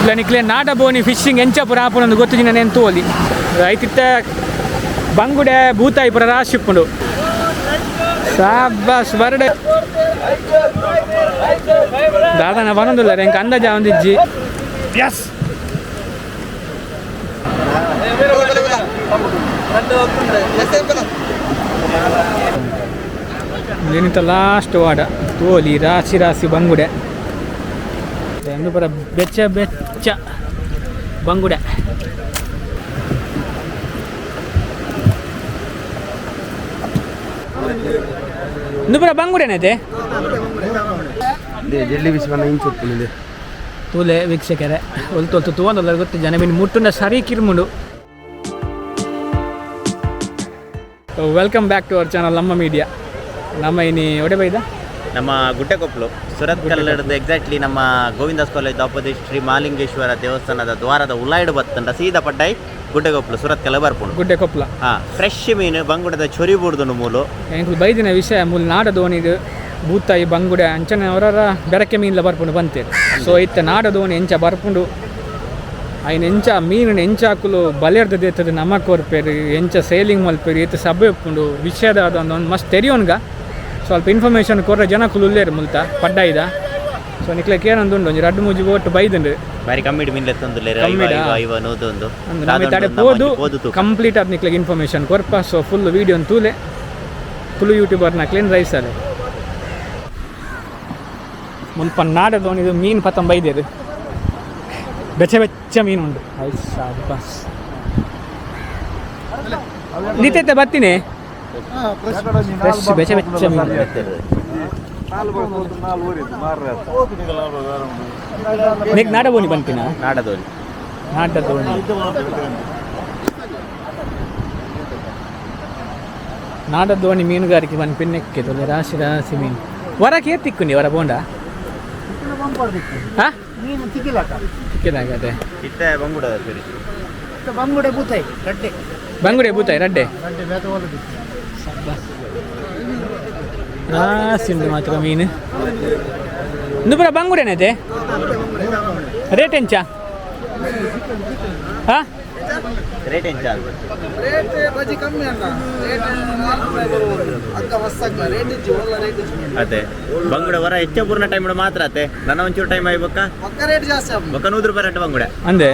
ಇಲ್ಲ ನಿಕ್ಲೆ ನಾಡ ಬೋನಿ ಫಿಶಿಂಗ್ ಎಂಚಾಪುರ ಆಪುನೊಂದು ಗೊತ್ತಿನ ನೆನ್ ತೋಲಿ ಐತಿತ್ತ ಬಂಗುಡೆ ಭೂತಾಯಿ ಪುರ ರಾಶಿಪ್ಪುಂಡು ಸಾಬಾಸ್ ಬರ್ಡೆ ದಾದಾನ ಬರೋದಿಲ್ಲ ಎಂಕ ಅಂದಾಜ ಒಂದಿಜ್ಜಿ ಯಸ್ ಏನಿತ್ತ ಲಾಸ್ಟ್ ವಾಡ ತೋಲಿ ರಾಶಿ ರಾಶಿ ಬಂಗುಡೆ ಎಂದು ಪರ ಬೆಚ್ಚ ಬೆಚ್ಚ ಬಂಗುಡೆ ಇಂದು ಪರ ಬಂಗುಡೆನೈತೆ ತೂಲೆ ವೀಕ್ಷಕರೇ ಒಲ್ತು ತೂವೊಂದಲ್ಲ ಗೊತ್ತು ಜನ ಮೀನು ಮುಟ್ಟುಂಡ ಸರಿ ಕಿರ್ಮುಂಡು. Welcome back to our channel ನಮ್ಮ ಮೀಡಿಯಾ. ನಮ್ಮ ಇನಿ ಒಡೆ ಬೈದ ನಮ್ಮ ಗುಡ್ಡೆಕೊಪ್ಪಲು ಸುರತ್ ಕಲ್ಲಡದು ಎಕ್ಸಾಕ್ಟ್ಲಿ ನಮ್ಮ ಗೋವಿಂದಾಸ್ ಕಾಲೇಜ್ ಆಪೋಸಿಟ್ ಶ್ರೀ ಮಹಾಲಿಂಗೇಶ್ವರ ದೇವಸ್ಥಾನದ ದ್ವಾರದ ಉಲಾಯ್ಡು ಬತ್ತಂಡ ಸೀದಾ ಪಡ್ಡಾಯಿ ಗುಡ್ಡೆಕೊಪ್ಪಲು ಸುರತ್ ಕಲ್ಲ ಬರ್ಪುಂಡು ಗುಡ್ಡೆಕೊಪ್ಪಲ. ಫ್ರೆಶ್ ಮೀನು ಬಂಗುಡದ ಚೊರಿ ಬೂರ್ದು ಮೂಲು ಎಂಕ್ಲು ಬೈದಿನ ವಿಷಯ ಮೂಲ ನಾಡ ದೋಣಿದು ಭೂತಾಯಿ ಬಂಗುಡೆ ಅಂಚನೆ ಅವರ ಬೆರಕೆ ಮೀನ್ಲ ಬರ್ಪುಂಡು ಬಂತೇರು. ಸೊ ಇತ್ತ ನಾಡ ದೋಣಿ ಎಂಚ ಬರ್ಪುಂಡು ಅಯ್ನ ಎಂಚ ಮೀನು ಎಂಚಾಕುಲು ಬಲೆರ್ದು ದೇತದ ನಮಕ್ ಕೊರ್ಪೇರು ಎಂಚ ಸೇಲಿಂಗ್ ಮಲ್ಪೇರು ಇತ್ತು ಸಭೆ ಒಪ್ಪುಂಡು ವಿಷಯದ ಅದೊಂದು ಮಸ್ತ್ ತೆರಿಯೋನ್ಗ ಸ್ವಲ್ಪ ಇನ್ಫಾರ್ಮೇಷನ್ ಕೊರ್ರೆ ಜನ ಕುಲ್ಲೇರು ಮುಲ್ತ ಪಡ್ಡಾಯ್ದ. ಸೊ ನಿಕ್ಲಕ್ಕೆ ಏನೊಂದು ಉಂಡು ಒಂಜಿ ರಡ್ಡು ಮೂಜಿ ಒಟ್ಟು ಬೈದುಂಡು ಬಾರಿ ಕಮ್ಮಿಡ್ ಮೀನ್ಲೆ ತಡೆ ಪೋದು ಕಂಪ್ಲೀಟ್ ಅದು ನಿಕ್ಲಿಗೆ ಇನ್ಫಾರ್ಮೇಷನ್ ಕೊರ್ಪ. ಸೊ ಫುಲ್ ವೀಡಿಯೋ ತೂಲೆ ತುಳು ಯೂಟ್ಯೂಬರ್ನ ಕ್ಲೀನ್ ರೈಸ್ ಅದೇ ಮುಲ್ಪ ನಾಡ ದೋಣಿದು ಮೀನು ಪತ್ತಂ ಬೈದೇರು ಬೆಚ್ಚ ಬೆಚ್ಚ ಮೀನು ಉಂಡು ಬಸ್ ನಿತ್ಯತೆ ಬರ್ತೀನಿ ಫ್ರೆಶ್ ಬೆಚ್ಚ ಬೆಚ್ಚ ಮೀನು ನೀಕ್ ನಾಡ ಬೋನಿ ಬಂತಿನ ನಾಡ ದೋಣಿ ನಾಡ ದೋಣಿ ಮೀನುಗಾರಿಕೆ ಬಂದು ಪಿನ್ನೆಕ್ಕೆ ತೊಲೆ ರಾಶಿ ರಾಶಿ ಮೀನು ಹೊರಕ್ಕೆ ತಿಕ್ಕು ನೀವು ಹೊರ ಬೋಂಡ ಹಾಂ ತಿಕ್ಕಿಲಾಗದೆ ಬಂಗುಡೆ ಬೂತಾಯಿ ರಡ್ಡೆ ರಾಸಿಂಡು ಮಾತ್ರ ಮೀನು ಇಂದು ಪುರ ಬಂಗುಡೆನೈತೆ ರೇಟ್ ಎಂಚ ಹಾಂ ರೇಟ್ ಎಂಚ ಅದೇ ಬಂಗುಡೆ ವರ ಹೆಚ್ಚ ಪೂರ್ಣ ಟೈಮ್ ಮಾತ್ರ ಅತ್ತೆ ನನ್ನ ಒಂಚೂರು ಟೈಮ್ ಆಗ್ಬೇಕಾ ಬೊಕ್ಕ 100 ರೂಪಾಯಿ ರೇಟ್ ಬಂಗುಡೆ ಅಂದೆ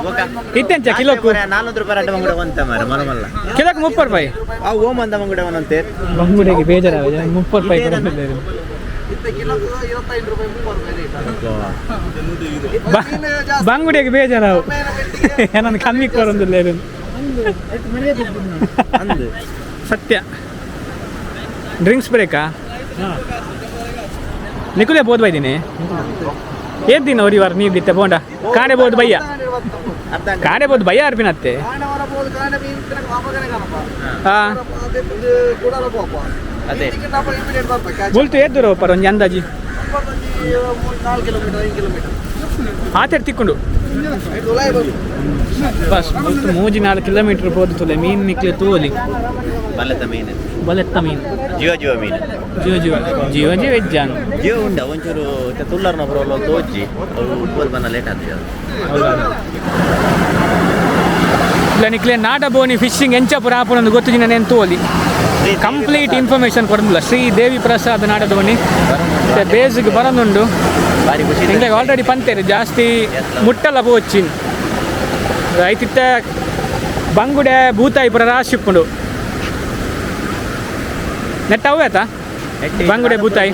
ಬೊಕ್ಕ ಇತ್ತೆಂಚ ಕಿಲೋಕು 400 ರೂಪಾಯಿ ರೇಟ್ ಬಂಗುಡೆ ಒಂತ ಮಾರ ಮನಮಲ್ಲ ಕಿಲೋಕ್ 30 ರೂಪಾಯಿ ಆ ಓಮ್ ಅಂದ ಬಂಗುಡೆ ಒಂದಂತೆ ಬಂಗುಡೆಗೆ ಬೇಜಾರಾಗಿದೆ 30 ರೂಪಾಯಿ ಬಂಗುಡೆಗೆ ಬೇಜಾರಾವು ಏನೊಂದು ಕಮ್ಮಿ ಕೊರೊಂದಿಲ್ಲ ಸತ್ಯ. ಡ್ರಿಂಕ್ಸ್ ಬ್ರೇಕಾ ನಿಕುಲೆ ಬೋದು ಬೈದೀನಿ ಏತ್ ದಿನ ಅವ್ರು ಇವಾರ ನೀರು ದಿತ್ತೆ ಬೋಂಡ ಕಾಣೆ ಬೋದು ಬಯ್ಯ ಕಾಣೆ ಬೋದು ಬಯ್ಯ ಅರ್ಪಿನತ್ತೆ ಹಾಂ ಅದೇ ಬುಲ್ತು ಎದ್ದರು ಪರ ಒಂಜಿ ಅಂದಾಜಿ ಆತೇರು ತಿಕ್ಕೊಂಡು ಬಸ್ ಬುಲ್ತು 3-4 ಕಿಲೋಮೀಟರ್ ಬೋದು ತುಲೆ ಮೀನು ನಿಕ್ಲೆ ತೋಲಿ ಬಲೆತ ಮೀನು ಜೀವ ಮೀನು ಜೀವ ವೆಜ್ಜಾನು ಜೀವ ಉಂಡ ಒಂಚೂರು ತುಳ್ಳರ್ನ ಬರೋಲ್ಲ ತೋಜಿ ಅವರು ಬನ್ನ ಲೇಟ್ ಆಗ್ತದೆ ಇಲ್ಲ ನಿಕ್ಲೆ ನಾಡ ಬೋನಿ ಫಿಶಿಂಗ್ ಎಂಚಾಪುರ ಆಪುನೊಂದು ಗೊತ್ತಿನ ನೆನ್ ತೋಲಿ ಕಂಪ್ಲೀಟ್ ಇನ್ಫಾರ್ಮೇಷನ್ ಕೊಡೋದಿಲ್ಲ. ಶ್ರೀ ದೇವಿ ಪ್ರಸಾದ್ ನಾಡ ದೋಣಿ ಬೇಸಿಗೆ ಬರೋದುಂಡು ನಿಂಗೆ ಆಲ್ರೆಡಿ ಪಂತೇರು ಜಾಸ್ತಿ ಮುಟ್ಟಲ್ಲ ಪೋಚಿನ್ ಐತಿತ್ತ ಬಂಗುಡೆ ಭೂತಾಯಿ ಪುರ ರಾಶಿಪ್ಪುಂಡು ನೆಟ್ಟ ಅವು ಆಯ್ತಾ ಬಂಗುಡೆ ಭೂತಾಯಿ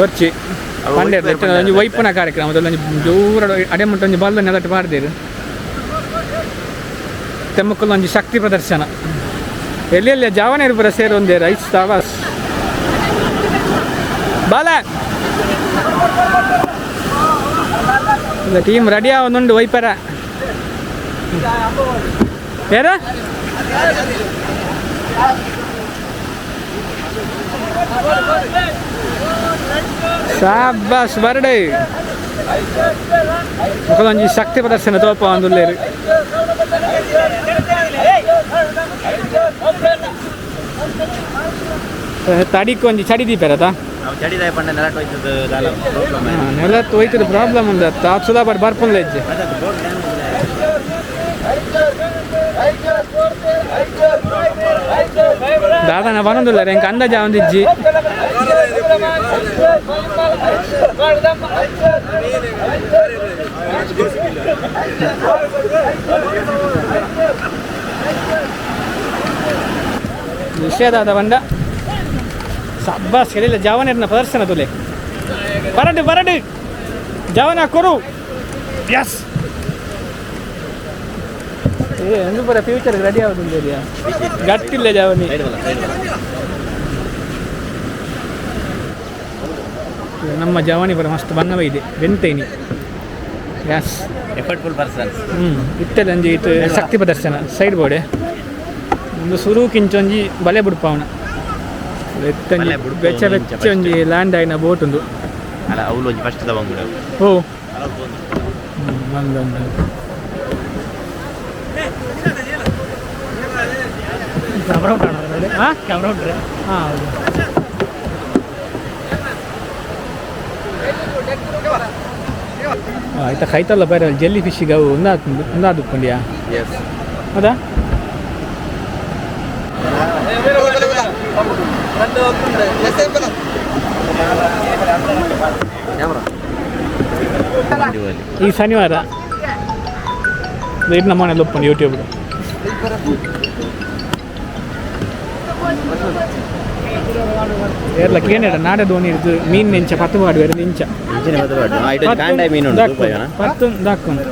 ಬರ್ಚಿ ಪಂಡೆ ಒಂಜಿ ವೈಪುನ ಕಾರ್ಯಕ್ರಮದಲ್ಲಿ ಒಂಜಿ ದೂರ ಅಡೆಮುಟ್ಟ ಒಂಜಿ ಬಲ್ಲ ನೆಲಟ್ಟು ಮಾಡಿದೇರು ತೆಮ್ಮಕ್ಕಲ್ಲ ಒಂಜಿ ಶಕ್ತಿ ಪ್ರದರ್ಶನ ಎಲ್ಲೆಲ್ಲ ಜಾವನೇರು ಪುರ ಸೇರೊಂದೇ ರೈಸ್ ತಾವಾಸ್ ಬಾಲ ಇಲ್ಲ ಟೀಮ್ ರೆಡಿ ಆವೊಂದುಂಡು ವೈಪರ ಯಾರ ಸಾಬಾಸ್ ಬರ್ಡೆ ಒಂಜಿ ಶಕ್ತಿ ಪ್ರದರ್ಶನ ತೋಪ ಒಂದುಲ್ಲೇರು ತಡಿಕೊಂಜಿ ಚಡಿ ದೀಪರತ ನಾವು ಜಡಿದಾಯ ಪಂಡ ನೆಲಟ್ ಹೋಯ್ತದ ಪ್ರಾಬ್ಲಮ್ ನೆಲ ಹೋಯ್ತದ ಪ್ರಾಬ್ಲಮ್ ಉಂದ ತಾತ್ ಸುಲಾ ಬಟ್ ಬರ್ಪುಲ್ಲ ಹೆಜ್ಜೆ ದಾದಾನ ಬರೋದಿಲ್ಲ ಎಂಕ ಅಂದಾಜ ಒಂದಿಜ್ಜಿ ವಿಷಯದಾದ ಬಂಡ ಸಬ್ಬಾಸ್ ಕೆಲಿಲ್ಲ ಜವನಿರ್ನ ಪ್ರದರ್ಶನ ತುಲೆ ಬರಡು ಬರಡು ಜವನ ಕೊರು ಯಸ್ ಏ ಎಂದು ಬರ ಫ್ಯೂಚರ್ ರೆಡಿ ಆಗುದಿಲ್ಲ ಗಟ್ಟಿಲ್ಲ ಜವನಿ ನಮ್ಮ ಜವಾನಿ ಬರ ಮಸ್ತ್ ಬಣ್ಣವೇ ಇದೆ ಬೆಂತೈನಿ ಯಸ್ ಎಫರ್ಟ್ಫುಲ್ ಪರ್ಸನ್ ಇತ್ತಲ್ಲ ಒಂಜಿ ಇತ್ತು ಶಕ್ತಿ ಪ್ರದರ್ಶನ ಸೈಡ್ ಬೋರ್ಡೆ ಒಂದು ಸುರು ಕಿಂಚೊಂಜಿ ಬಲೆ ಬುಡ್ಪವನ ಎತ್ತಂಜಿ ಬೆಚ್ಚ ಬೆಚ್ಚ ಒಂಜಿ ಲ್ಯಾಂಡ್ ಆಯ್ನ ಬೋಟ್ ಉಂದು ಅಲ್ಲ ಅವಳು ಒಂಜಿ ಫಸ್ಟ್ ತಗೊಂಡು ಓ ಒಂದೊಂದು ಕ್ಯಾಮ್ರಾ ಉಂಟ್ರೆ ಹಾಂ ಹೌದು ಆಯ್ತಾ ಕೈತಲ್ಲ ಬೇರೆ ಜೆಲ್ಲಿ ಫಿಶ್ಗೆ ಅವು ಒಂದಾದು ಉಪ್ಕೊಂಡಿಯಾ ಎಸ್ ಹೌದಾ ಈ ಶನಿವಾರ ಇದು ನಮ್ಮ ಮನೇಲಿ ಒಪ್ಪಂಡು ಯೂಟ್ಯೂಬ್ ಏರ್ಲಕ್ಕೆ ಏನೇಳ ನಾಡ ದೋಣಿ ಇದ್ದು ಮೀನು ನೆಂಚ ಪತ್ತು ಮಾಡುವ ಇಂಚ ಪತ್ತು ದಾಕೊಂಡು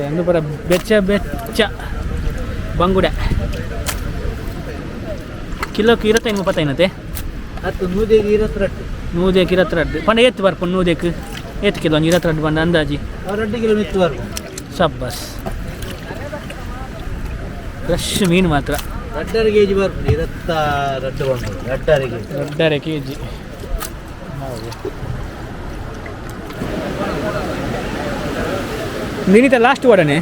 ಎಂದು ಬರ ಬೆಚ್ಚ ಬೆಚ್ಚ ಬಂಗುಡ ಕಿಲೋಕ್ಕೆ 25-30 ಹತ್ತು ನೂದೇಗೆ 22 ನೂದೇಕ್ಕೆ 22 ಪಂಡ ಎತ್ತು ಬರ್ಪುಂಡು ನೂದೇಕ್ಕೆ ಎತ್ತು ಕಿಲೋ 22 ಬಂದ ಅಂದಾಜಿ 2 ಕಿಲೋ ನಿತ್ತು ಬರ್ಪು ಸಬ್ಬಸ್ ಫ್ರೆಶ್ ಮೀನು ಮಾತ್ರ 2.5 kg ಬರ್ಪು 22 ಬಂದು 2.5 kg ನಿನಿತ ಲಾಸ್ಟ್ ವಾಡನೆ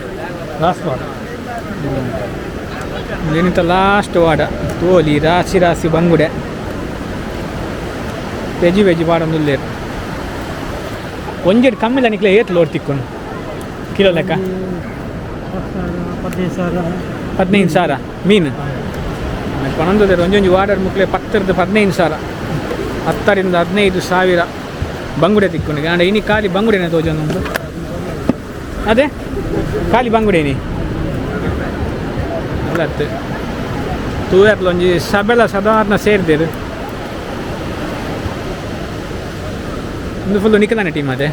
ನಿನಿತ ಲಾಸ್ಟ್ ವಾಡ ತೋಲಿ ರಾಶಿ ರಾಶಿ ಬಂಗುಡೆ ವೆಜಿ ವೆಜಿ ಬಾಡೊಂದುಲ್ಲೇರು ಒಂಜೆಡ್ ಕಮ್ಮಿ ಲನಿಕ್ಲೆ ಏತ್ ಲೋಡ್ ತಿಕ್ಕೊಂಡು ಕಿಲೋ ಲೆಕ್ಕ 15,000 ಮೀನು ಪಣಂದುದೇರು ಒಂಜೊಂಜಿ ವಾಡರ್ ಮುಕ್ಲೆ 10-15,000 10,000-15,000 ಬಂಗುಡೆ ತಿಕ್ಕೊಂಡು ಗಂಡ ಇನಿ ಖಾಲಿ ಬಂಗುಡೆನೇ ತೋಜೊಂದು ಅದೇ ಖಾಲಿ ಬಂಗುಡೇನಿ ಅಲ್ಲತ್ತು ತೂಯರ್ಲ ಒಂಜಿ ಸಬೆಲ ಸಾಧಾರಣ ಸೇರಿದೇರು ಒಂದು ಫುಲ್ಲು ನಿಖಲಾನೆ ಟೀಮ್ ಅದೇ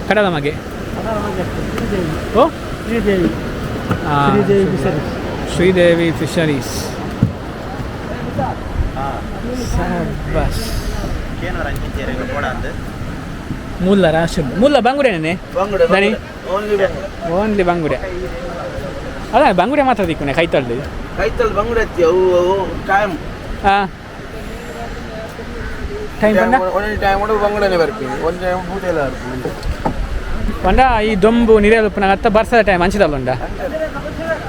ಕಡಲ ಮಗೆ ಓ ಶ್ರೀದೇವಿ ಫಿಶರೀಸ್ ಬಸ್ ಮುಲ್ಲ ರಾಶಿ ಮುಲ್ಲ ಬಂಗುಡೆನೇ ದನಿ ಓನ್ಲಿ ಬಂಗುಡೆ ಅಲ್ಲ ಬಂಗುಡೆ ಮಾತ್ರ ತಿಕ್ಕೊನೆ ಕೈತಳ್ಳಿ ಬಂಗುಡೆ ಅವು ಟೈಮ್ ಹಾಂ ಟೈಮ್ ಪಂಡ ಟೈಮ್ ಬಂಗುಡೆನೇ ಬರ್ತೀನಿ ಒಂದು ಟೈಮ್ ಬೂದೆಲ್ಲ ಬರ್ತೀನಿ ಪಂಡ ಈ ದೊಂಬು ನೀರೇಲುಪ್ಪನ ಅತ್ತ ಬರ್ಸದ ಟೈಮ್ ಹಂಚಿದಲ್ಲ ಉಂಡ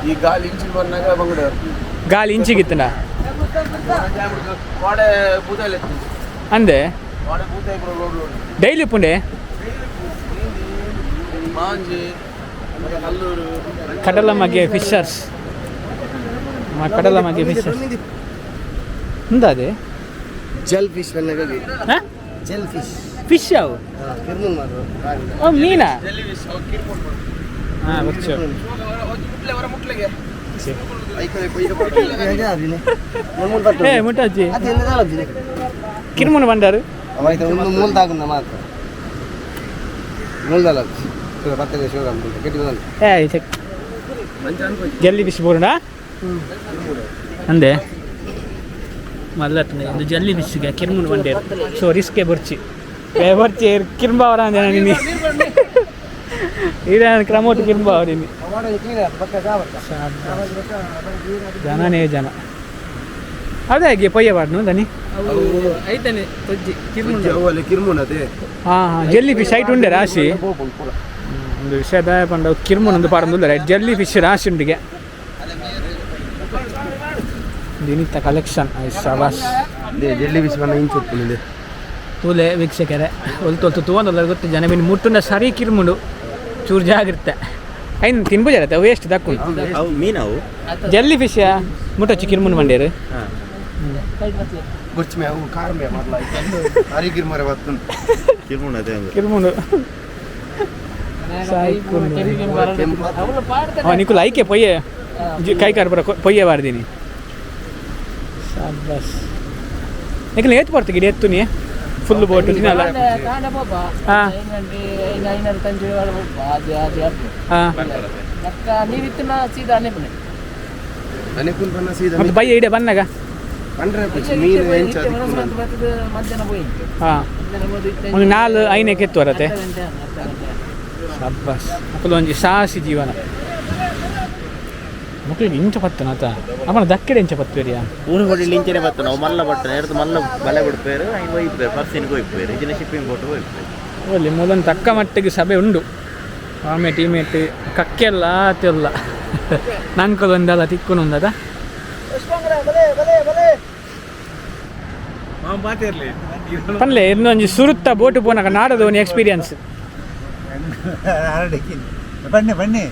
ಈ ಗಾಳಿ ಇಂಚಿಗೆ ಬಂದಾಗ ಬಂಗುಡೆ ಗಾಳಿ ಇಂಚಿಗಿತ್ತನ ವಾಡೆ ಬೂದೆಲ್ಲ ಅಂದೆ ವಾಡೆ ಬೂದೆ ಡೈಲಿ ಉಪ್ಪುಂಡೆ ಮಾಂಜಿ ಕಲ್ಲೂರು ಕಡಲ ಮಗೆ ಫಿಶರ್ಸ್ ಕಡಲ ಮಗೆ ಫಿಶರ್ಸ್ ఉందాది ಜೆಲ್ ಫಿಶ್ ಬನ್ನಗಾಗಿ ಹಾಂ ಜೆಲ್ ಫಿಶ್ ಫಿಶ್ ಅವು ಕಿರ್ಮುನ್ ಮಾರು ಓ ಮೀನಾ ಜೆಲ್ಲಿ ಫಿಶ್ ಕಿರ್ಮುನ್ ಹಾಂ ಗೊತ್ತು ಮುಟ್ಲೆ ವರ ಮುಟ್ಲೆಗೆ ಏ ಮುಟ್ಟಜ್ಜಿ ಕಿರ್ಮುನ್ ಬಂಡಾರು ಮೂಲ ತಾಗುಂದ ಮಾತ್ರ ಮೂಲದಲ್ಲ ಏ ಚೆಕ್ ಜಲ್ಲಿ ಫಿಶ್ ಬೋರ್ಡ ಅಂದೆ ಮಲ್ಲತ್ನೆ ಒಂದು ಜಲ್ಲಿ ಫಿಶ್ಗೆ ಕಿರ್ಮುನ್ ಬಂಡೇರು ಸೊ ರಿಸ್ಕೆ ಬರ್ಚಿ ಬರ್ಚಿ ಕಿರ್ಂಬ ಅವರ ಅಂದೆ ನಿನ್ನೆ ಇದ ಕ್ರಮೋಟ್ ಕಿರ್ಂಬ ಅವರಿನಿ ಜನನೇ ಜನ ಅದೇ ಹಾಗೆ ಪೊಯ್ಯ ಬಾಡ್ನು ದನಿ ಐತನೆ ತೊಜ್ಜಿ ಕಿರ್ಮುನ್ ಅದೇ ಹಾಂ ಹಾಂ ಜಲ್ಲಿ ಫಿಶ್ ಐಟ್ ಉಂಡೆ ರಾಶಿ ಒಂದು ವಿಷಯದ ಪಂಡ ಕಿರ್ಮುನ್ ಒಂದು ಪಾಡೊಂದುಲ್ಲ ಜಲ್ಲಿ ಫಿಶ್ ರಾಶಿ ಉಂಡಿಗೆ ದಿನಿತ ಕಲೆಕ್ಷನ್ ಶಬಾಸ್ ಜೆಲ್ಲಿ ಫಿಶ್ ಬಣ್ಣ ಇಂಚು ಉಪ್ಪುನಿದೆ ತೂಲೆ ವೀಕ್ಷಕರೇ ಒಲ್ತು ತೂವೊಂದಲ್ಲ ಗೊತ್ತು ಜನ ಮೀನು ಮುಟ್ಟುಂಡ ಸರಿ ಕಿರ್ಮುಂಡು ಚೂರು ಜಾಗ್ರತೆ ಐನು ತಿನ್ಬೋದಿರತ್ತೆ ವೇಸ್ಟ್ ದಕ್ಕು ಅವು ಮೀನವು ಜೆಲ್ಲಿ ಫಿಶ್ ಮುಟ್ಟೊಚ್ಚಿ ಕಿರ್ಮುಂಡು ಮಂಡ್ಯರು ಗುರ್ಚಿ ಮೇ ಅವು ಖಾರ ಮೇ ಮಾಡ್ಲಾ ಅರಿಗಿರ್ ಮರೆ ಬತ್ತು ಕಿರ್ಮುಂಡು ಅದೇ ಕಿರ್ಮುಂಡು నీకు లైకే పొయ్యే కై కరపర పొయ్యే వాడిదిని బస్ నీకు నేతి పడుతుంది గిడి ఎత్తుని ఫుల్ బోట్ తినాల ಮತ್ತೆ ಬೈ ಐಡಿಯಾ ಬಂದಾಗ ಒಂದು 4-5 ಎತ್ತು ಬರತ್ತೆ ಅಬ್ಬಸ್ ಮಕ್ಕಳು ಒಂಜಿ ಸಾಸಿ ಜೀವನ ಮಕ್ಕಳಿಗೆ ಇಂಚ ಪತ್ತನ ಆತ ಅವನ ದಕ್ಕೆಡೆ ಇಂಚ ಪತ್ತುವರಿಯಾ ಊರು ಹೊಡಿಲಿ ಇಂಚನೆ ಬತ್ತು ನಾವು ಮಲ್ಲ ಬಟ್ಟನೆ ಎಡ್ದು ಮಲ್ಲ ಬಲೆ ಬಿಡ್ಪೇರು ಹಿಂಗೆ ಹೋಯ್ಪೇರು ಪರ್ಸಿನ್ಗೆ ಹೋಯ್ಪೇರು ಇದನ್ನ ಶಿಪ್ಪಿಂಗ್ ಬೋಟ್ ಹೋಯ್ಪೇರು ಅಲ್ಲಿ ಮೂಲೊಂದು ತಕ್ಕ ಮಟ್ಟಿಗೆ ಸಭೆ ಉಂಡು ಆಮೆ ಟೀಮೇಟ್ ಕಕ್ಕೆಲ್ಲ ಆತೆಲ್ಲ ನಂಕದೊಂದೆಲ್ಲ ತಿಕ್ಕುನುಂದದ ಪನ್ಲೆ ಇನ್ನೊಂದು ಸುರುತ್ತ ಬೋಟು ಪೋನಾಗ ನಾಡದ ಒಂದು ಎಕ್ಸ್ಪೀರಿಯನ್ಸ್ ಬನ್ನಿ ಬನ್ನಿ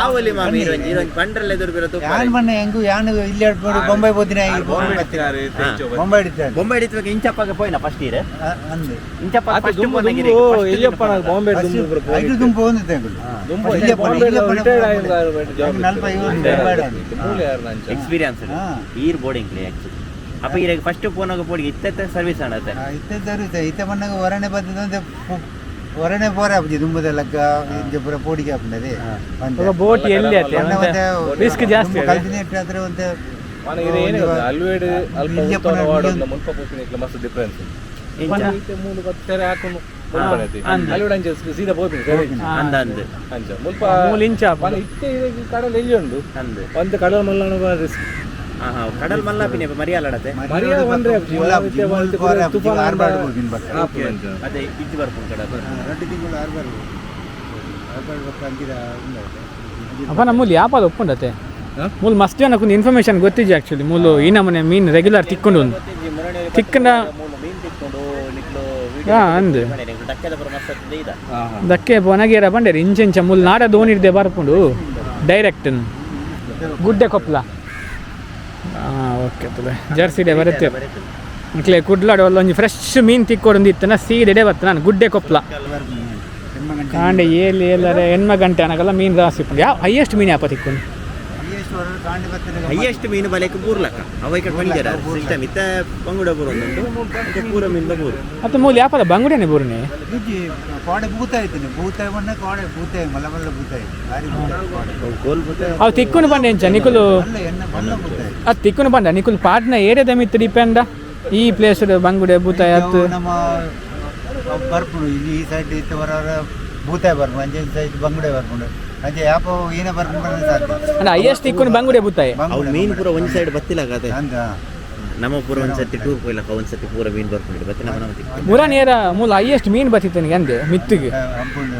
ಆವಲಿ ಮಾಮಿ ಇರೋಂಜಿ ಬಂಡ್ರಲ್ಲ ಎದುರು ಬೀರೋ ಯಾನ್ ಬನ್ನಿ ಹೆಂಗು ಯಾನ್ ಇಲ್ಲಿ ಹೇಳ್ಬೋದು ಬೊಂಬೈ ಬೋದಿನ ಬೊಂಬೈ ಹಿಡಿತಾರೆ ಬೊಂಬೆ ಹಿಡಿತವಾಗ ಇಂಚಪ್ಪಗೆ ಪೋಯ್ನ ಫಸ್ಟ್ ಇರೆ ಅಂದು ಇಂಚಪ್ಪ ಫಸ್ಟ್ ಪೋನಾಗಿರಿ ಬಾಂಬೆ ಐದು ದುಂಪು ಒಂದಿತ್ತೆ ಎಕ್ಸ್ಪೀರಿಯನ್ಸ್ ಈರ್ ಬೋರ್ಡಿಂಗ್ ಪ್ಲೇ ಆಕ್ಚುಲಿ ಅಪ್ಪ ಈಗ ಫಸ್ಟ್ ಪೋನಾಗ ಪೋಡಿಗೆ ಇತ್ತ ಸರ್ವಿಸ್ ಆಡತ್ತೆ ಇತ್ತ ಮಣ್ಣಾಗ ಹೊರನೆ ಬಂದಿದ್ದಂತೆ ಹೊರನೆ ಬೋರೆ ಆಪುಜಿ ದುಂಬದ ಲಗ್ಗ ಇಂಜ ಪೂರ ಪೋಡಿಗೆ ಆಪುಂಡದೆ ಬೋಟ್ ಎಲ್ಲಿ ಆತೆ ರಿಸ್ಕ್ ಜಾಸ್ತಿ ಕಲ್ದಿನ ಇಟ್ಟಾದ್ರೆ ಒಂದು ಅಲ್ವೇಡ್ ಅಲ್ಪ ಮುಲ್ಪ ಪೋಪಿನ ಮಸ್ತ್ ಡಿಫರೆನ್ಸ್ ಮೂಲು ಬತ್ತಾರೆ ಹಾಕೊಂಡು ಅಲ್ವೇಡ್ ಅಂಚೆ ಸೀದಾ ಪೋಪಿನ ಅಂದ ಅಂದು ಅಂಚ ಮುಲ್ಪ ಮೂಲಿಂಚ ಇತ್ತೆ ಕಡಲ್ ಎಲ್ಲಿ ಉಂಡು ಅಂದು ಒಂದು ಕಡಲ್ ಮಲ್ಲಣ ರಿಸ್ಕ್ ಕಡಲ್ ಮಲ್ಲಾಪಿನ ಮರಿಯಾಲಾಡತ್ತೆ ಮರಿಯಾ ಒಂದ್ರೆ ಅದೇ ಇಜ್ಜಿ ಬರ್ಕೊಂಡು ಕಡಲ್ 2 ತಿಂಗಳು ಆರ್ಬಾರ್ದು ಅಪ್ಪ ನಮ್ಮಲ್ಲಿ ಯಾಪದ ಒಪ್ಪುಂಡತೆ ಮೂಲ ಮಸ್ತ್ ಜನಕ್ಕೆ ಇನ್ಫಾರ್ಮೇಶನ್ ಗೊತ್ತಿದ್ದೆ ಆ್ಯಕ್ಚುಲಿ ಮೂಲು ಈ ನಮ್ಮನೆ ಮೀನು ರೆಗ್ಯುಲರ್ ತಿಕ್ಕೊಂಡು ಒಂದು ತಿಕ್ಕಂಡ ಅಂದು ದಕ್ಕೆ ಬೊನಗೇರ ಬಂಡೇರಿ ಇಂಚೆಂಚ ಮೂಲ ನಾಡ ದೋಣಿರ್ದೆ ಬರ್ಕೊಂಡು ಡೈರೆಕ್ಟ್ ಗುಡ್ಡೆ ಕೊಪ್ಪಲ ಓಕೆ ತುಲೆ ಜರ್ಸಿಡೆ ಬರುತ್ತೆ ಮಕ್ಕಳೇ ಕುಡ್ಲಾಡು ಒಂಜಿ ಫ್ರೆಶ್ ಮೀನು ತಿಕ್ಕೊಡೊಂದು ಇತ್ತನ ಸೀದೆಡೆ ಬರ್ತಾನೆ ನಾನು ಗುಡ್ಡೆ ಕೊಪ್ಪಲ ಕಾಂಡೆ ಏಲಿ ಎಲ್ಲರೆ ಹೆಣ್ಮ ಗಂಟೆ ಅನ್ನಗಲ್ಲ ಮೀನು ಜಾಸ್ತಿ ಯಾವ ಹೈಯೆಸ್ಟ್ ಮೀನು ಯಾಪ ತಿಕ್ಕೊಂಡು ಹೈಯೆಸ್ಟ್ ಮೀನು ಬಲೆಕ್ಕೆ ಪೂರ್ಲಕ್ಕ ಅವ ಈ ಕಡೆ ಬಂದಿರ ಸಿಸ್ಟಮ್ ಇತ್ತ ಬಂಗುಡ ಬೂರು ಒಂದುಂಟು ಮತ್ತೆ ಪೂರ ಮೀನು ಬೂರು ಮತ್ತೆ ಮೂಲ ಯಾಪದ ಬಂಗುಡೇನೆ ಬೂರ್ನೆ ಕೋಡೆ ಬೂತಾಯಿ ಬೂತಾಯಿ ಬಣ್ಣ ಕೋಡೆ ಬೂತಾಯಿ ಮಲ್ಲ ಮಲ್ಲ ಬೂತಾಯಿ ಗೋಲ್ ಬೂತಾಯಿ ಅವು ತಿಕ್ಕುನು ಬಂಡೆ ಎಂಚ ನಿಕುಲು ಅದು ತಿಕ್ಕುನು ಬಂಡ ನಿಕುಲು ಪಾಟ್ನ ಏರಿಯಾದ ಮಿತ್ತು ಡಿಪೆಂಡ ಈ ಪ್ಲೇಸ್ ಬಂಗುಡೆ ಬೂತಾಯಿ ಆಯ್ತು ನಮ್ಮ ಬರ್ಪುಡು ಇಲ್ಲಿ ಈ ಸೈಡ್ ಇತ್ತು ಬರೋರ ಬೂತಾಯಿ ಬರ್ಪುಡು ಅಂಚೆ ಸೈಡ್ ಬಂಗುಡೆ ಬರ್ಪುಡು ಅಂಚೆ ಯಾಪ ಏನೇ ಬರ್ಪುಡು ಸಾಧ್ಯ ಅಂದ್ರೆ ಹೈಯೆಸ್ಟ್ ತಿಕ್ಕುನು ಬಂಗುಡೆ ಬೂತಾಯಿ ಅವು ಮೀನು ಪೂರ ಒಂದು ಸೈಡ್ ಬತ್ತಿಲಾಗತ್ತೆ ಅಂತ ನಮ್ಮ ಪೂರ ಒಂದ್ಸತಿ ಟೂರ್ ಹೋಗ್ಲಕ್ಕ ಒಂದ್ಸತಿ ಪೂರ ಮೀನು ಬರ್ಕೊಂಡು ಬತ್ತಿ ನಮ್ಮ ನಾವು ಮುರ ನೇರ ಮೂಲ ಹೈಯೆಸ್ಟ್ ಮೀನು ಬತ್ತಿತ್ತು ನನಗೆ ಅಂದೆ ಮಿತ್ತಿಗೆ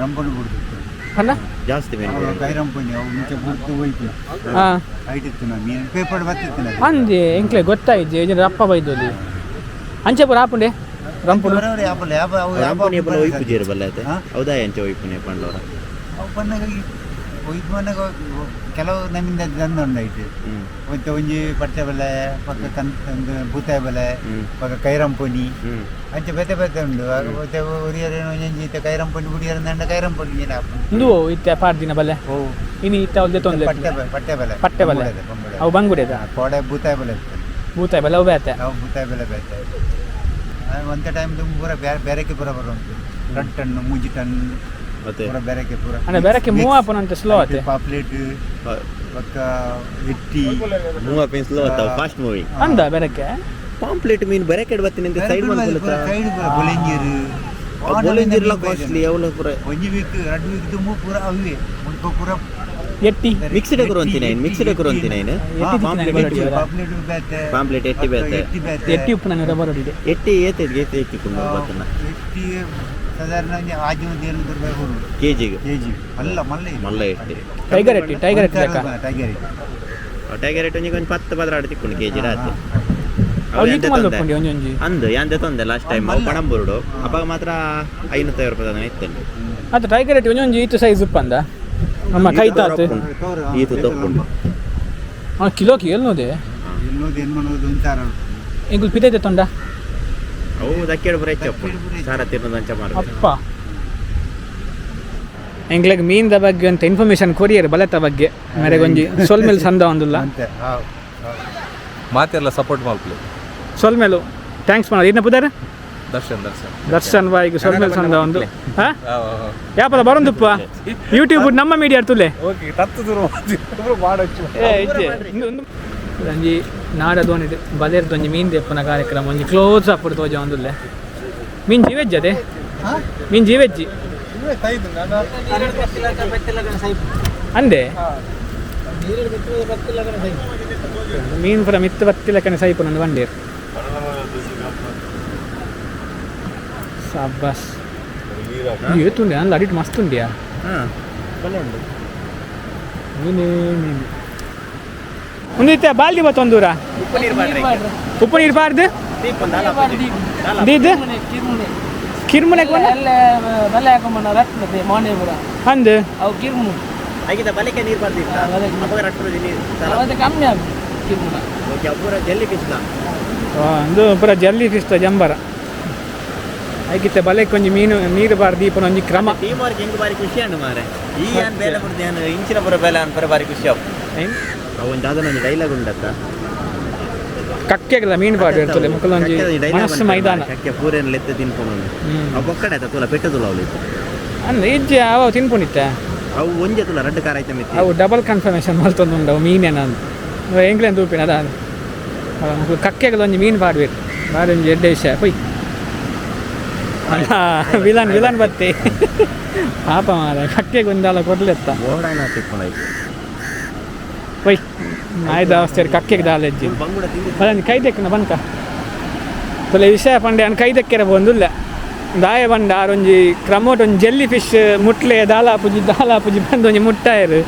ರಂಪುಂಡು ಬಿಡ್ತಿತ್ತು ಅಲ್ಲ ಜಾಸ್ತಿ ಮೀನು ಕೈರಂಪುಂಡಿ ಅವು ಮುಂಚೆ ಬಿಡ್ತು ಹೋಯ್ತು ಹಾಂ ಹೈಟ್ ಇತ್ತು ನಾನು ಮೀನು ಪೇಪರ್ ಬತ್ತಿತ್ತು ನನಗೆ ಅಂದೆ ಎಂಕ್ಲೆ ಗೊತ್ತಾಯ್ತು ಇದನ್ನ ರಪ್ಪ ಬೈದಲ್ಲಿ ಅಂಚೆ ಪುರ ಹಾಪುಂಡೆ ರಂಪುಡು ಬರೋರು ಯಾಪಲ್ಲ ಯಾಪ ಅವು ರಾಂಪುನಿ ಎಪ್ಪಲ ಒಯ್ಪು ಜೀರು ಬಲ್ಲೈತೆ ಹೌದಾ ಎಂಚ ಒಯ್ಪುನಿ ಪಂಡವರ ಅವು ಬಂದಾಗ ಒಯ್ದು ಬಂದಾಗ ಕೆಲವು ನಮ್ಮಿಂದ ತಂದುಂಡಾಯ್ತು ಮತ್ತೆ ಒಂಜಿ ಪಟ್ಟೆ ಬೆಲೆ ಪಕ್ಕ ಒಂದು ಬೂತಾಯಿ ಬೆಲೆ ಪಕ್ಕ ಕೈರಂಪುನಿ ಅಂಚೆ ಬೆತೆ ಬೆತೆ ಉಂಡು ಮತ್ತೆ ಉರಿಯರೇನು ಒಂಜಿ ಕೈರಂಪುನಿ ಗುಡಿಯರಂದ ಕೈರಂಪುನಿ ನೀನು ಇಂದು ಇತ್ತೆ ಪಾಡ್ದಿನ ಬಲ್ಲೆ ಓ ಇನ್ನು ಇತ್ತ ಅವ್ದೆ ತೊಂದ್ರೆ ಪಟ್ಟೆ ಬೆಲೆ ಪಟ್ಟೆ ಬಲ್ಲೆ ಅವು ಬಂಗುಡೆದ ಕೋಡೆ ಬೂತಾಯಿ ಬೆಲೆ ಇತ್ತು ಬೂತಾಯಿ ಬಲ್ಲೆ ಅವು ಬೇತೆ ಅವು ಬೂತಾಯಿ ಬೆಲೆ ಬೇತೆ ಒಂದೇ ಟೈಮ್ ಪೂರ ಬೇರೆಕ್ಕೆ ಪೂರ ಬರೋದು 2 ಟನ್ 3 ಟನ್ ಮತ್ತೆ ಪೂರ ಬೇರೆಕ್ಕೆ ಪೂರ ಅಂದ್ರೆ ಬೇರೆಕ್ಕೆ ಮೂವ್ ಆಪನಂತ ಸ್ಲೋ ಆತೆ ಪಾಪ್ಲೇಟ್ ಪಕ್ಕ ಎಟ್ಟಿ ಮೂವ ಪೇನ್ ಸ್ಲೋ ಅತ್ತಾವ ಫಾಸ್ಟ್ ಮೂವಿಂಗ್ ಅಂದ ಬೇರೆಕ್ಕೆ ಪಾಂಪ್ಲೆಟ್ ಮೀನು ಬರೆ ಕಡೆ ಬತ್ತೀನಿ ಅಂತ ಸೈಡ್ ಮಾಡ್ಕೊಳ್ತಾ ಸೈಡ್ ಪೂರ ಬೊಲೆಂಜೀರು ಬೊಲೆಂಜಿರ್ಲ ಕಾಸ್ಟ್ಲಿ ಅವಲ ಪೂರ ಒಂಜಿ ವೀಕ್ 2 ವೀಕ್ ತುಂಬ ಪೂರ ಅವೇ ಮುಲ್ಪ ಪೂರ ಎಟ್ಟಿ ಮಿಕ್ಸ್ಡ್ ಕೊರಂತಿನ ಮಿಕ್ಸ್ಡ್ ಕೊರಂತಿನ ಪಾಂಪ್ಲೆಟ್ ಎಟ್ಟಿ ಬೇತೆ ಎಟ್ಟಿ ಉಪ್ಪು ನನಗೆ ಬರೋದಿದೆ ಎಟ್ಟಿ ಏತಿಕೊಂಡು ಬತ್ತನ ಎಟ್ಟಿ ಸಾಧಾರಣ ಆಜು 700 ರೂಪಾಯಿ ಕೊಡು ಕೆಜಿಗೆ ಕೆಜಿ ಮಲ್ಲ ಮಲ್ಲ ಎಟ್ಟಿ ಟೈಗರ್ ಎಟ್ಟಿ ಲೆಕ್ಕ ಟೈಗರ್ ಟೈಗರ್ ಎಟ್ಟಿ ಒಂಜಿ 10 15 ತಿಕ್ಕೊಂಡು ಕೆಜಿ ರಾತ್ರಿ ಅವ್ರು ಈತು ಮಲ್ಪೊಂಡಿ ಒಂಜೊಂಜಿ ಅಂದು ಯಾಂದೆ ತೊಂದೆ ಲಾಸ್ಟ್ ಟೈಮ್ ಪಣಂಬೂರುಡು ಅಪ್ಪಾಗ ಮಾತ್ರ 550 ರೂಪಾಯಿ ತನಕ ಇತ್ತಂಡು ಅದು ಟೈಗರ್ ರೇಟ್ ಒಂಜೊಂಜಿ ಈತು ಸೈಜ್ ಉಪ್ಪಂದ ನಮ್ಮ ಕೈ ತಾತು ಈತು ತಪ್ಪುಂಡು ಕಿಲೋకి ಎಲ್ನೋದೆ ಎನ್ನೋದು ಏನು ಮಾಡೋದು ಅಂತಾರ ಇಂಗುಲ್ ಪಿತೈತೆ ತೊಂಡ ಅವು ದಕ್ಕೆಡು ಬರ ಹೆಚ್ಚಪ್ಪು ಸಾರ ತಿನ್ನೋದು ಅಂಚ ಮಾರು ಅಪ್ಪ ಎಂಗ್ಲೆಗ್ ಮೀನ್ದ ಬಗ್ಗೆ ಅಂತ ಇನ್ಫಾರ್ಮೇಶನ್ ಕೊರಿಯರ್ ಬಲೆತ ಬಗ್ಗೆ ಮೇರೆಗೊಂಜಿ ಸೊಲ್ಮೇಲ್ ಸಂದ ಒಂದಿಲ್ಲ ಅಂತೆ ಮಾತೆಲ್ಲ ಸಪೋರ್ಟ್ ಮಾಡ್ಲಿ ಸೊಲ್ಮೇಲು ಥ್ಯಾಂಕ್ಸ್ ಮಾಡೋದು ಇನ್ನ ಪುದಾರ ದರ್ಶನ್ ದರ್ಶನ್ ಬಾಯಿಗೆ ಸೊಲ್ಮೇಲ್ ಸಂದ ಒಂದು ಹಾ ಯಾಪದ ಬರೊಂದುಪ್ಪ ಯೂಟ್ಯೂಬ್ ನಮ್ಮ ಮೀಡಿಯಾ ತುಲೆ ಓಕೆ ತತ್ತು ದೂರ ಮಾಡಚ್ಚು ಒಂಜಿ ನಾಡದೋನಿದು ಬಲೆರ್ದು ಒಂಜಿ ಮೀನ್ ದೆಪ್ಪನ ಕಾರ್ಯಕ್ರಮ ಒಂಜಿ ಕ್ಲೋಸ್ ಅಪ್ ತೋಜ ಒಂದುಲ್ಲೆ ಮೀನ್ ಜೀವೆಜ್ಜಿ ಅದೇ ಮೀನ್ ಜೀವೆಜ್ಜಿ ಅಂದೆ ಮೀನ್ ಪುರ ಮಿತ್ತು ಬತ್ತಿಲಕನೆ ಸೈಪು ನಂದು ಬಂಡೇರು ಸಬ್ಬಸ್ ಏತುಂಡೆ ಅಂದ್ ಅಡಿಟ್ ಮಸ್ತ್ ಉಂಡಿಯಾ ಮೀನೇ ಮೀನು ಒಂದಿತ್ತೆ ಬಾಲ್ದಿ ಬತ್ತೊಂದೂರ ಉಪ್ಪು ನೀರು ಬಾರ್ದು ದೀದ್ ಕಿರ್ಮುನೆ ಬಲೆ ಹಾಕೊಂಬಣ್ಣ ರಟ್ನತೆ ಮಾಂಡೇಪುರ ಅಂದು ಅವು ಕಿರ್ಮು ಆಗಿದ್ದ ಬಲಿಕೆ ನೀರು ಬರ್ದಿತ್ತ ಅವಾಗ ರಟ್ಟು ಅವತ್ತೆ ಕಮ್ಮಿ ಆಗ ಕಿರ್ಮುನ ಓಕೆ ಪೂರ ಜಲ್ಲಿ ಪಿಸ್ಲ ಒಂದು ಪೂರ ಜಲ್ಲಿ ಫಿಸ್ತ ಜಂಬರ ಆಗಿತ್ತೆ ಬಲೆಗೆ ಕೊಂಚ ಮೀನು ನೀರು ಬಾರ್ದು ದೀಪನ ಒಂಜಿ ಕ್ರಮ ಟೀಮ್ ವರ್ಕ್ ಹೆಂಗೆ ಬಾರಿ ಖುಷಿ ಅಂಡು ಮಾರೆ ಈ ಏನು ಬೇಲೆ ಕೊಡ್ದು ಏನು ಇಂಚಿನ ಪುರ ಬೇಲೆ ಅನ್ಪರ ಬಾರಿ ಖುಷಿ ಅವು ಒಂದು ಅದನ್ನ ಒಂದು ಡೈಲಾಗ್ ಉಂಡತ್ತ ಕಕ್ಕೆಗಲ್ಲ ಮೀನು ಬಾರ್ದು ಇರ್ತದೆ ಮಕ್ಕಳೊಂಜಿ ಮನಸ್ಸು ಮೈದಾನ ಕಕ್ಕೆ ಪೂರೇನು ಲೆತ್ತ ತಿನ್ಕೊಂಡು ಅವು ಬೊಕ್ಕಡೆ ಆಯ್ತಾ ತುಲ ಪೆಟ್ಟು ತುಲ ಅವಳು ಅಂದ್ರೆ ಇಜ್ಜೆ ಅವ ತಿನ್ಕೊಂಡಿತ್ತೆ ಅವು ಒಂಜೆ ತುಲ ರೆಡ್ ಕಾರ್ ಆಯ್ತಾ ಮಿತ್ತಿ ಅವು ಡಬಲ್ ಕನ್ಫರ್ಮೇಷನ್ ಮಲ್ತೊಂದು ಅವು ಮೀನೇನ ಅಂತ ಎಂಗ್ಲೆಂಡ್ ಉಪ್ಪಿನ ಅದ ಮಕ್ಕಳು ಕಕ್ಕೆಗಲ್ಲ ಒಂಜಿ ಮೀನು ಬಾಡ್ಬೇಕು ಬಾರಿ ಒಂಜಿ ಎಡ್ಡೆ ವಿಷಯ ಪೊಯ್ ವಿಲನ್ ಬತ್ತೆ ಪಾಪ ಮಾರ ಕಕ್ಕೆಗೆ ಒಂದಲ್ಲ ಕೊಡ್ಲೆತ್ತ ಓಡಾಣ ತಿಕ್ಕೊಂಡಾಯ್ತು ಪೊಯ್ ಆಯ್ದ ಅವಸ್ಥೆ ಕಕ್ಕೆಗೆ ದಾಲೆಜ್ಜಿ ಬಂಗುಡ ತಿಂದು ಅದೊಂದು ಕೈ ತೆಕ್ಕನ ಬಂಕ ತೊಲೆ ವಿಷಯ ಪಂಡೆ ಅನ್ ಕೈ ತೆಕ್ಕೆರ ಬಂದುಲ್ಲ ದಾಯ ಬಂಡ ಆರೊಂಜಿ ಕ್ರಮೋಟ್ ಒಂಜಿ ಜೆಲ್ಲಿ ಫಿಶ್ ಮುಟ್ಲೆ ದಾಲಾಪುಜಿ ಬಂದು ಒಂಜಿ ಮುಟ್ಟಾಯರು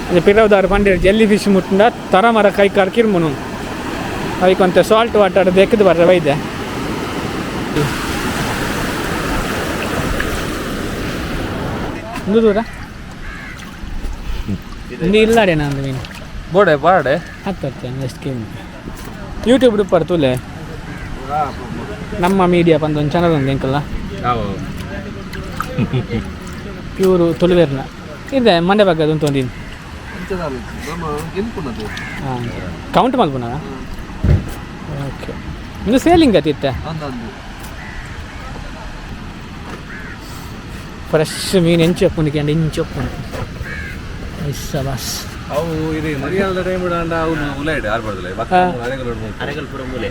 ಒಂಜಿ ಪಿರವದಾರು ಪಂಡಿರು ಜೆಲ್ಲಿ ಫಿಶ್ ಮುಟ್ಟ ತರ ಮರ ಕೈ ಕಾರ್ ಕಿರ್ಮುನು ಅದಕ್ಕೊಂತ ಸಾಲ್ಟ್ ವಾಟರ್ ಬೆಕ್ಕದು ಬರ್ರೆ ವೈದ್ಯ ಒಂದು ದೂರ ಇಂದು ಇಲ್ಲಾಡೆ ನಂದು ಮೀನು ಬೋಡೆ ಬಾಡೆ ಹತ್ತು ಎಷ್ಟು ಕೆ ಯೂಟ್ಯೂಬ್ ಡುಪ್ಪರ್ ತುಲೆ ನಮ್ಮ ಮೀಡಿಯಾ ಬಂದು ಒಂದು ಚಾನಲ್ ಒಂದು ಎಂಕಲ್ಲ ಪ್ಯೂರು ತುಳುವೆರ್ನ ಇದೆ ಮಂಡ್ಯ ಬಗ್ಗೆ ಅದು ತೊಂದಿನಿ ಹಾಂ ಕೌಂಟ್ ಮಲ್ಪುನ ಓಕೆ ಇದು ಸೇಲಿಂಗ್ ಅತಿತ್ತೆ ಫ್ರೆಶ್ ಮೀನು ಎಂಚು ಒಪ್ಪುನಿಕೆ ಅಂಡ್ ಇಂಚು ಒಪ್ಪುನು ಬಸ್ ಅವು ಇದು ಮರಿಯಾದ ಟೈಮ್ ಇಡಂಡ ಅವನು ಉಲಾಯ್ಡು ಆರ್ಬಾರ್ದಲ್ಲ ಅರೆಗಲ್ ಪುರ ಮೂಲೆ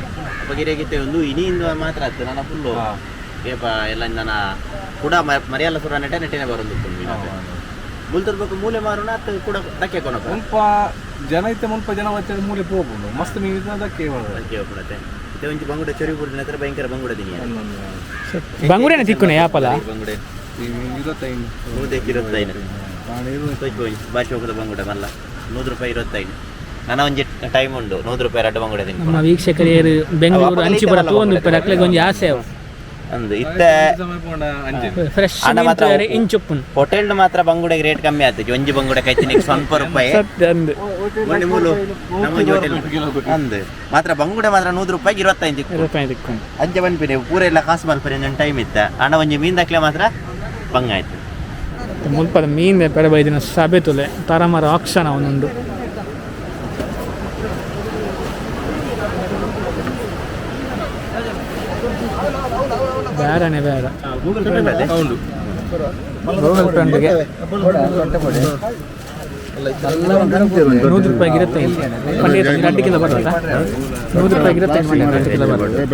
ಬಗೆರೆಗಿತ್ತೆ ಒಂದು ಇನಿಯಿಂದ ಮಾತ್ರ ಆಯ್ತು ನನ್ನ ಫುಲ್ಲು ಏಪ ಎಲ್ಲ ನನ್ನ ಕೂಡ ಮರಿಯಲ್ಲ ಸುರ ನೆಟ್ಟನೆ ಬರೋದು ಮುಲ್ತಿರ್ಬೇಕು ಮೂಲೆ ಮಾರೋಣ ಅದು ಕೂಡ ದಕ್ಕೆ ಕೊನಪ್ಪ ಸ್ವಲ್ಪ ಜನ ಇತ್ತೆ ಮುಲ್ಪ ಜನ ಮತ್ತೆ ಮೂಲೆ ಹೋಗ್ಬೋದು ಮಸ್ತ್ ಮೀನು ಅದಕ್ಕೆ ದಕ್ಕೆ ಹೋಗ್ಬಿಡತ್ತೆ ಇದು ಒಂಚು ಬಂಗುಡೆ ಚೊರಿ ಬಿಡ್ದಿನ ಹತ್ರ ಭಯಂಕರ ಬಂಗುಡೆ ದಿನಿ ಬಂಗುಡೇನ ತಿಕ್ಕುನೆ ಯಾಪಲ ಬಂಗುಡೆ 25 25 ಭಾಷೆ ಹೋಗದ ಬಂಗುಡೆ ಮಲ್ಲ 100 ರೂಪಾಯಿ 25 ನನ್ನ ಒಂಜಿ ಟೈಮ್ ಉಂಡು 100 ರೂಪಾಯಿ ರಡ್ಡು ಬಂಗುಡೆ ತಿನ್ಕೊಂಡು ನಮ್ಮ ವೀಕ್ಷಕರಿಯರು ಬೆಂಗಳೂರು ಅಂಚಿಪುರ ತಗೊಂಡು ಅಕ್ಲೆಗೆ ಒಂದು ಆಸೆ ಅಂದು ಇತ್ತೆ ಫ್ರೆಶ್ ಅಣ್ಣ ಮಾತ್ರ ಇಂಚುಪ್ಪುನು ಹೋಟೆಲ್ ಮಾತ್ರ ಬಂಗುಡೆಗೆ ರೇಟ್ ಕಮ್ಮಿ ಆಯ್ತು ಒಂಜಿ ಬಂಗುಡೆ ಕೈತಿನಿಗೆ ಸ್ವಲ್ಪ ರೂಪಾಯಿ ಸತ್ಯ ಅಂದು ಮೊನ್ನೆ ಮೂಲು ನಮ್ಮ ಹೋಟೆಲ್ ಅಂದು ಮಾತ್ರ ಬಂಗುಡೆ ಮಾತ್ರ 100 ರೂಪಾಯಿಗೆ 25 ರೂಪಾಯಿ ತಿಕ್ಕೊಂಡು ಅಂಚೆ ಬಂದ್ಬಿಡಿ ಪೂರ ಎಲ್ಲ ಕಾಸು ಮಲ್ಪರಿ ನನ್ನ ಟೈಮ್ ಇತ್ತ ಅಣ್ಣ ಒಂಜಿ ಮೀನ್ ದಾಖಲೆ ಮಾತ್ರ ಬಂಗಾಯ್ತು ಮುಲ್ಪದ ಮೀನ್ ಪೆರೆ ಬೈದಿನ ಸಭೆ ತುಲೆ ತರಮರ ಆಕ್ಷಣ ಅವನುಂಡು ಬೇಡನೆ ಬೇಡ ಗೂಗಲ್ ಪೇ ಹೌದು ಗೂಗಲ್ ಪೇ ಉಂಡಿಗೆ 100 ರೂಪಾಯಿಗೆ ಇರುತ್ತೆ ಮಂಡ್ಯ 2 ಕಿಲೋ ಬರುತ್ತಾ 100 ರೂಪಾಯಿಗೆ ಇರುತ್ತೆ ಮಂಡ್ಯ 2 ಕಿಲೋ ಬರುತ್ತೆ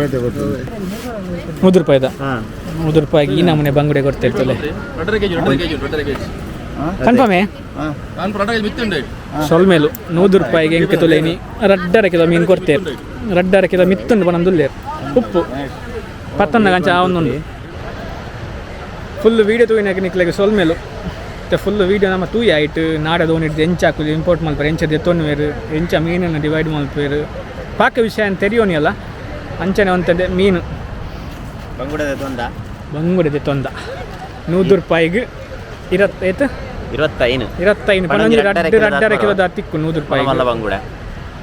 100 ರೂಪಾಯಿದ 100 ರೂಪಾಯಿಗೆ ಈ ನಮೂನೆ ಬಂಗುಡೆ ಕೊಡ್ತಿರ್ತಲೆ ಕನ್ಫರ್ಮೇ ಸೊಲ್ಮೇಲು 100 ರೂಪಾಯಿಗೆ ಎಂಕೆ ತುಲೇನಿ 2.5 ಕಿಲೋ ಮೀನು ಕೊಡ್ತೇವೆ 2.5 ಕಿಲೋ ಮಿತ್ತುಂಡು ಬಂದುಲ್ಲೇರು ಉಪ್ಪು 11 ಗಂಟೆ ಅವನೊಂದು ಫುಲ್ ವೀಡಿಯೋ ತೂಯಿನಾಗ ನಿಕ್ಲಿಗೆ ಸೊಲ್ಮೇಲು ಮತ್ತು ಫುಲ್ ವೀಡಿಯೋ ನಮ್ಮ ತೂಯಿ ಆಯ್ತು ನಾಡದು ಹಿಡಿದು ಎಂಚ ಹಾಕುದು ಇಂಪೋರ್ಟ್ ಮಲ್ಪೇರು ಎಂಚ ಎತ್ತೊನ್ನುವೇರು ಎಂಚ ಮೀನನ್ನು ಡಿವೈಡ್ ಮಲ್ಪೇರು ಪಾಕ ವಿಷಯ ಅಂತ ತೆರಿಯೋನಿ ಅಲ್ಲ ಅಂಚನೆ ಒಂತದೆ ಮೀನು ಬಂಗುಡದ ತೊಂದ ಬಂಗುಡದೆ ತೊಂದ 100 ರೂಪಾಯಿಗೆ 25 25 ಪನ್ನೊಂದು ಪನ್ನೊಂದು ರಡ್ಡರ ಕಿಲೋದ ತಿಕ್ಕು 100 ರೂಪಾಯಿ ಮಲ್ಲ ಬಂಗುಡ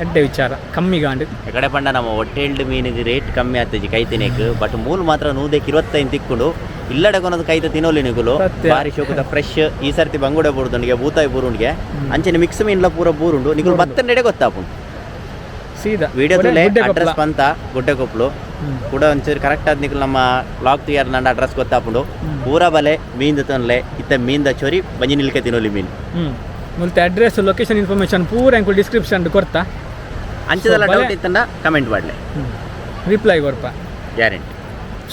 ಅಡ್ಡೆ ವಿಚಾರ ಕಮ್ಮಿ ಗಾಂಡು ಎಕಡೆ ಪಂಡ ನಮ್ಮ ಹೊಟ್ಟೆಲ್ಡ್ ಮೀನಿಗೆ ರೇಟ್ ಕಮ್ಮಿ ಆಗ್ತದೆ ಕೈ ತಿನ್ನಕ್ಕೆ ಬಟ್ ಮೂಲು ಮಾತ್ರ 125 ತಿಕ್ಕೊಂಡು ಇಲ್ಲಡೆ ಕೊನದು ಕೈತ ತಿನ್ನೋಲಿ ನಿಗುಲು ಸತ್ಯ. ಬಾರಿ ಶೋಕದ ಫ್ರೆಶ್ ಈ ಸರ್ತಿ ಬಂಗುಡೆ ಬೂರುದೊಂದಿಗೆ ಬೂತಾಯಿ ಬೂರುಂಡಿಗೆ ಅಂಚನೆ ಮಿಕ್ಸ್ ಮೀನ್ಲ ಪೂರ ಬೂರುಂಡು ನಿಗುಲು ಬತ್ತಂಡೆಡೆ ಗೊತ್ತಾಪು ಸೀದಾ ವಿಡಿಯೋದಲ್ಲೇ ಗುಡ್ಡೆ ಅಡ್ರೆಸ್ ಕೊಪ್ಪಳ. ಪಂತ ಗುಡ್ಡೆಕೊಪ್ಪಲು ಕೂಡ ಒಂಚೂರು ಕರೆಕ್ಟ್ ಆದ ನಿಗುಲು ನಮ್ಮ ಲಾಗ್ ತುಯಾರ್ ನಂಡ ಅಡ್ರೆಸ್ ಗೊತ್ತಾಪುಂಡು ಪೂರ ಬಲೆ ಮೀನ್ದ ತೊನ್ಲೆ ಇತ್ತ ಮೀನ್ದ ಚೊರಿ ಬಂಜಿ ನಿಲ್ಕೆ ತಿನ್ನೋಲಿ ಮೀನು ಮುಲ್ತೆ ಅಡ್ರೆಸ್ ಲೊಕೇಶನ್ ಇನ್ಫಾರ್ಮೇಶನ್ ಪೂರ ಎಂಕು ಡಿಸ್ಕ್ರಿಪ್ಷನ್ ಕೊಡ್ತಾ ಅಂಚದಲ್ಲ ಸೊ, ಬಲೆ- ಡೌಟ್ ಇತ್ತಂದ ಕಮೆಂಟ್ ಮಾಡಲೆ ರಿಪ್ಲೈ ಕೊಡ್ಪ ಗ್ಯಾರಂಟಿ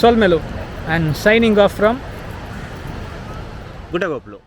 ಸೋಲ್ಮೆಲು ಆ್ಯಂಡ್ ಸೈನಿಂಗ್ ಆಫ್ ಫ್ರಮ್ ಗುಡ್ಡೆಕೊಪ್ಪಲು